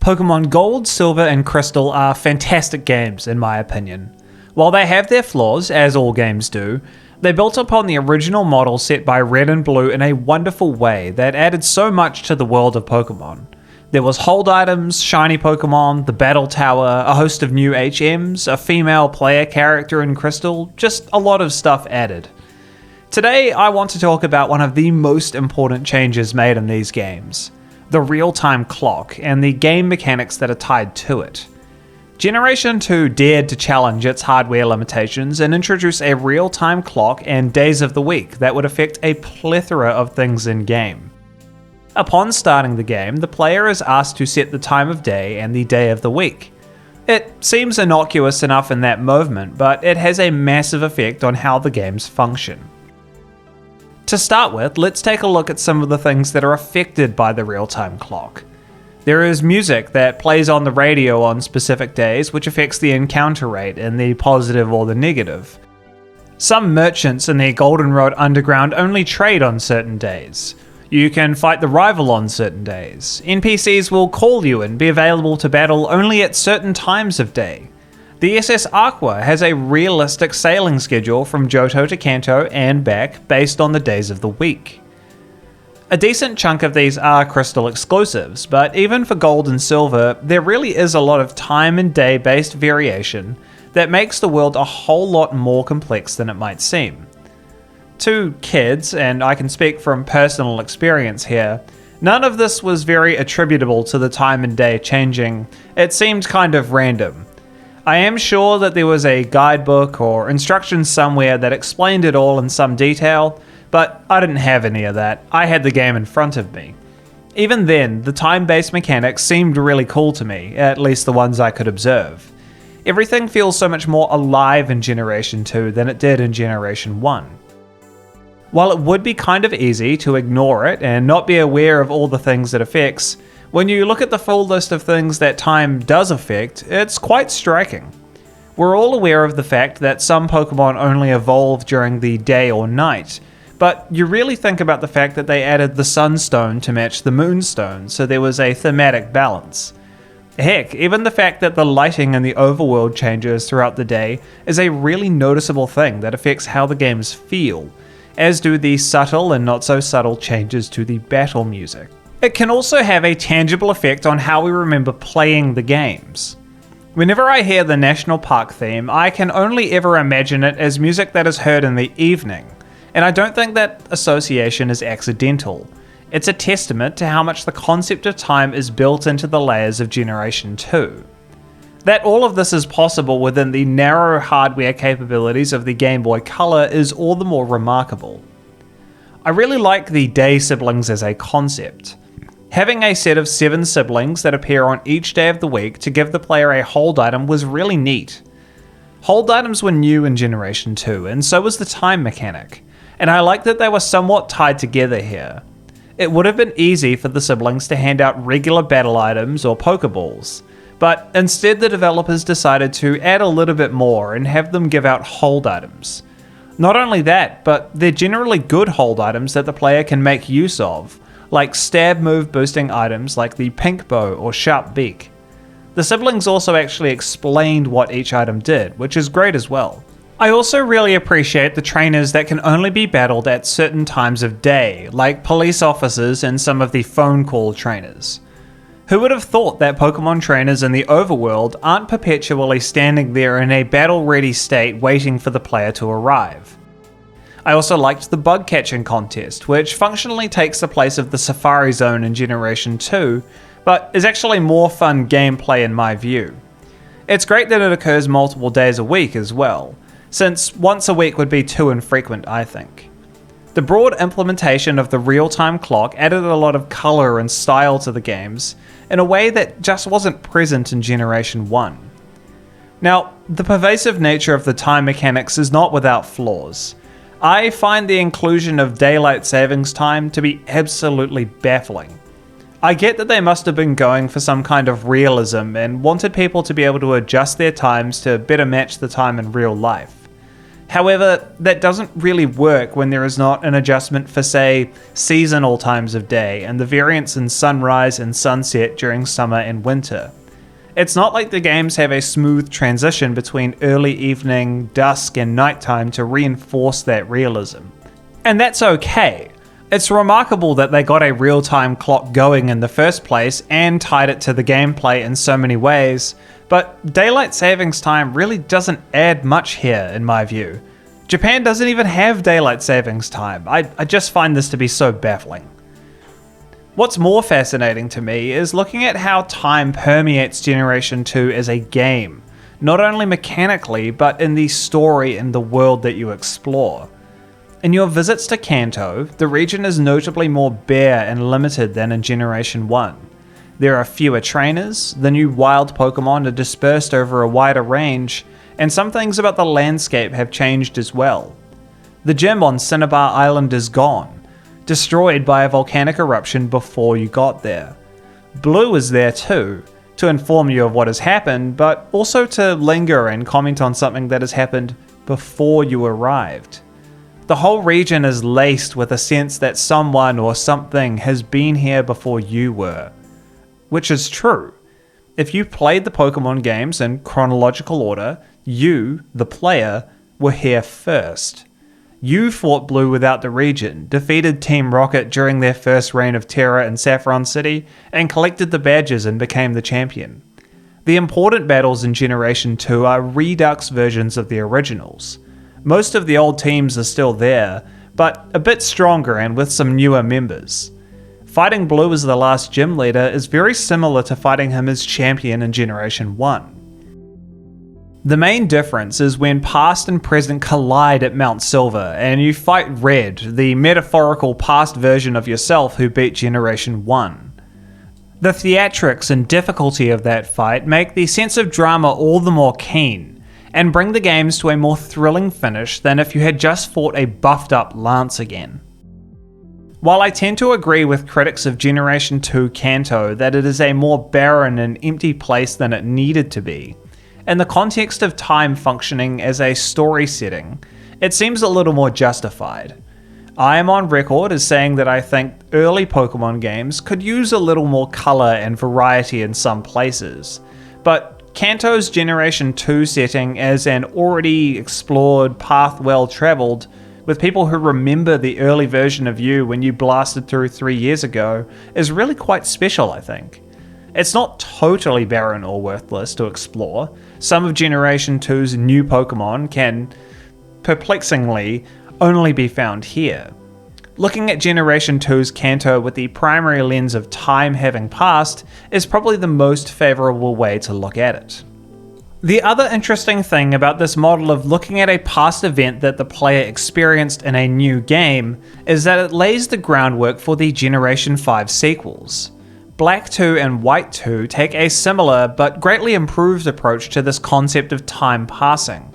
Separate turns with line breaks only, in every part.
Pokémon Gold, Silver, and Crystal are fantastic games in my opinion. While they have their flaws, as all games do, they built upon the original model set by Red and Blue in a wonderful way that added so much to the world of Pokémon. There was hold items, shiny Pokémon, the battle tower, a host of new HMs, a female player character in Crystal, just a lot of stuff added. Today I want to talk about one of the most important changes made in these games, the real-time clock and the game mechanics that are tied to it. Generation 2 dared to challenge its hardware limitations and introduce a real-time clock and days of the week that would affect a plethora of things in-game. Upon starting the game, the player is asked to set the time of day and the day of the week. It seems innocuous enough in that moment, but it has a massive effect on how the games function. To start with, let's take a look at some of the things that are affected by the real-time clock. There is music that plays on the radio on specific days, which affects the encounter rate in the positive or the negative. Some merchants in the Golden Road Underground only trade on certain days. You can fight the rival on certain days. NPCs will call you and be available to battle only at certain times of day. The SS Aqua has a realistic sailing schedule from Johto to Kanto and back based on the days of the week. A decent chunk of these are Crystal exclusives, but even for Gold and Silver, there really is a lot of time and day based variation that makes the world a whole lot more complex than it might seem. To kids, and I can speak from personal experience here, none of this was very attributable to the time and day changing. It seemed kind of random. I am sure that there was a guidebook or instructions somewhere that explained it all in some detail, but I didn't have any of that. I had the game in front of me. Even then, the time-based mechanics seemed really cool to me, at least the ones I could observe. Everything feels so much more alive in Generation 2 than it did in Generation 1. While it would be kind of easy to ignore it and not be aware of all the things it affects, when you look at the full list of things that time does affect, it's quite striking. We're all aware of the fact that some Pokemon only evolve during the day or night, but you really think about the fact that they added the Sunstone to match the Moonstone, so there was a thematic balance. Heck, even the fact that the lighting in the overworld changes throughout the day is a really noticeable thing that affects how the games feel, as do the subtle and not so subtle changes to the battle music. It can also have a tangible effect on how we remember playing the games. Whenever I hear the National Park theme, I can only ever imagine it as music that is heard in the evening, and I don't think that association is accidental. It's a testament to how much the concept of time is built into the layers of Generation 2. That all of this is possible within the narrow hardware capabilities of the Game Boy Color is all the more remarkable. I really like the day siblings as a concept. Having a set of 7 siblings that appear on each day of the week to give the player a hold item was really neat. Hold items were new in Generation 2, and so was the time mechanic, and I like that they were somewhat tied together here. It would have been easy for the siblings to hand out regular battle items or Pokeballs, but instead the developers decided to add a little bit more and have them give out hold items. Not only that, but they're generally good hold items that the player can make use of, like stab move boosting items like the Pink Bow or Sharp Beak. The siblings also actually explained what each item did, which is great as well. I also really appreciate the trainers that can only be battled at certain times of day, like police officers and some of the phone call trainers. Who would have thought that Pokemon trainers in the overworld aren't perpetually standing there in a battle-ready state waiting for the player to arrive? I also liked the bug catching contest, which functionally takes the place of the Safari Zone in Generation 2, but is actually more fun gameplay in my view. It's great that it occurs multiple days a week as well, since once a week would be too infrequent, I think. The broad implementation of the real-time clock added a lot of colour and style to the games, in a way that just wasn't present in Generation 1. Now, the pervasive nature of the time mechanics is not without flaws. I find the inclusion of daylight savings time to be absolutely baffling. I get that they must have been going for some kind of realism and wanted people to be able to adjust their times to better match the time in real life. However, that doesn't really work when there is not an adjustment for, say, seasonal times of day and the variance in sunrise and sunset during summer and winter. It's not like the games have a smooth transition between early evening, dusk, and nighttime to reinforce that realism. And that's okay. It's remarkable that they got a real-time clock going in the first place and tied it to the gameplay in so many ways, but daylight savings time really doesn't add much here in my view. Japan doesn't even have daylight savings time. I just find this to be so baffling. What's more fascinating to me is looking at how time permeates Generation 2 as a game, not only mechanically, but in the story and the world that you explore. In your visits to Kanto, the region is notably more bare and limited than in Generation 1. There are fewer trainers, the new wild Pokémon are dispersed over a wider range, and some things about the landscape have changed as well. The gym on Cinnabar Island is gone, destroyed by a volcanic eruption before you got there. Blue is there too, to inform you of what has happened, but also to linger and comment on something that has happened before you arrived. The whole region is laced with a sense that someone or something has been here before you were. Which is true. If you played the Pokémon games in chronological order, you, the player, were here first. You fought Blue without the region, defeated Team Rocket during their first reign of terror in Saffron City, and collected the badges and became the champion. The important battles in Generation 2 are redux versions of the originals. Most of the old teams are still there, but a bit stronger and with some newer members. Fighting Blue as the last gym leader is very similar to fighting him as champion in Generation 1. The main difference is when past and present collide at Mount Silver, and you fight Red, the metaphorical past version of yourself who beat Generation 1. The theatrics and difficulty of that fight make the sense of drama all the more keen, and bring the games to a more thrilling finish than if you had just fought a buffed up Lance again. While I tend to agree with critics of Generation 2 Kanto that it is a more barren and empty place than it needed to be, in the context of time functioning as a story setting, it seems a little more justified. I am on record as saying that I think early Pokémon games could use a little more colour and variety in some places, but Kanto's Generation 2 setting as an already explored path well travelled, with people who remember the early version of you when you blasted through 3 years ago, is really quite special, I think. It's not totally barren or worthless to explore. Some of Generation 2's new Pokémon can, perplexingly, only be found here. Looking at Generation 2's Kanto with the primary lens of time having passed is probably the most favourable way to look at it. The other interesting thing about this model of looking at a past event that the player experienced in a new game is that it lays the groundwork for the Generation 5 sequels. Black 2 and White 2 take a similar but greatly improved approach to this concept of time passing.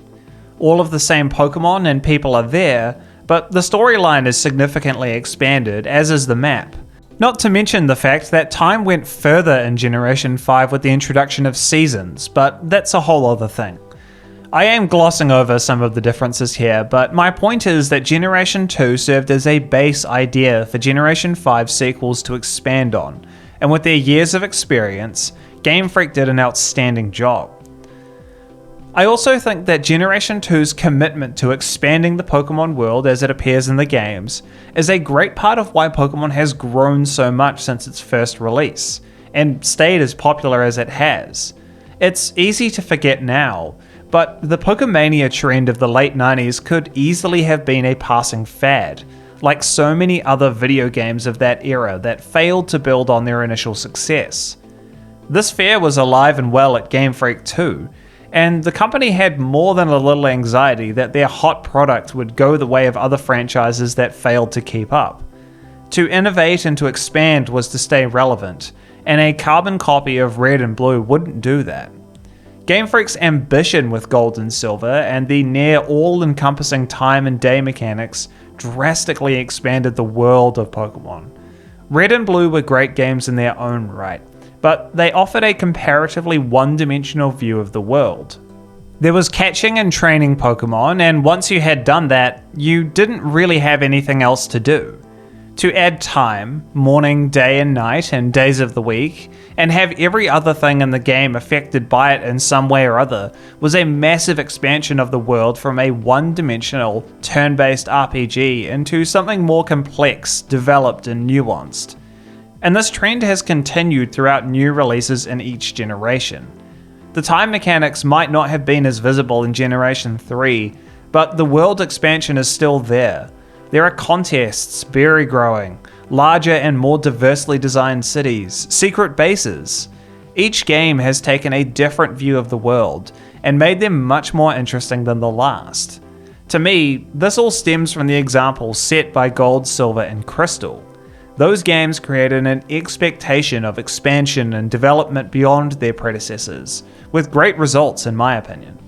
All of the same Pokémon and people are there, but the storyline is significantly expanded, as is the map. Not to mention the fact that time went further in Generation 5 with the introduction of seasons, but that's a whole other thing. I am glossing over some of the differences here, but my point is that Generation 2 served as a base idea for Generation 5 sequels to expand on, and with their years of experience, Game Freak did an outstanding job. I also think that Generation 2's commitment to expanding the Pokémon world as it appears in the games is a great part of why Pokémon has grown so much since its first release, and stayed as popular as it has. It's easy to forget now, but the Pokemania trend of the late 90s could easily have been a passing fad, like so many other video games of that era that failed to build on their initial success. This fear was alive and well at Game Freak too, and the company had more than a little anxiety that their hot product would go the way of other franchises that failed to keep up. To innovate and to expand was to stay relevant, and a carbon copy of Red and Blue wouldn't do that. Game Freak's ambition with Gold and Silver and the near all-encompassing time and day mechanics drastically expanded the world of Pokémon. Red and Blue were great games in their own right, but they offered a comparatively one-dimensional view of the world. There was catching and training Pokémon, and once you had done that, you didn't really have anything else to do. To add time, morning, day and night, and days of the week, and have every other thing in the game affected by it in some way or other, was a massive expansion of the world from a one-dimensional, turn-based RPG into something more complex, developed, and nuanced. And this trend has continued throughout new releases in each generation. The time mechanics might not have been as visible in Generation 3, but the world expansion is still there. There are contests, berry growing, larger and more diversely designed cities, secret bases. Each game has taken a different view of the world and made them much more interesting than the last. To me, this all stems from the examples set by Gold, Silver, and Crystal. Those games created an expectation of expansion and development beyond their predecessors, with great results in my opinion.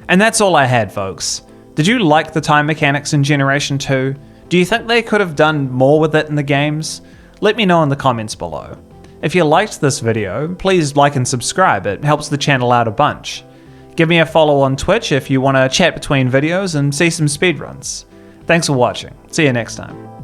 And that's all I had, folks. Did you like the time mechanics in Generation 2? Do you think they could have done more with it in the games? Let me know in the comments below. If you liked this video, please like and subscribe, it helps the channel out a bunch. Give me a follow on Twitch if you want to chat between videos and see some speedruns. Thanks for watching, see you next time.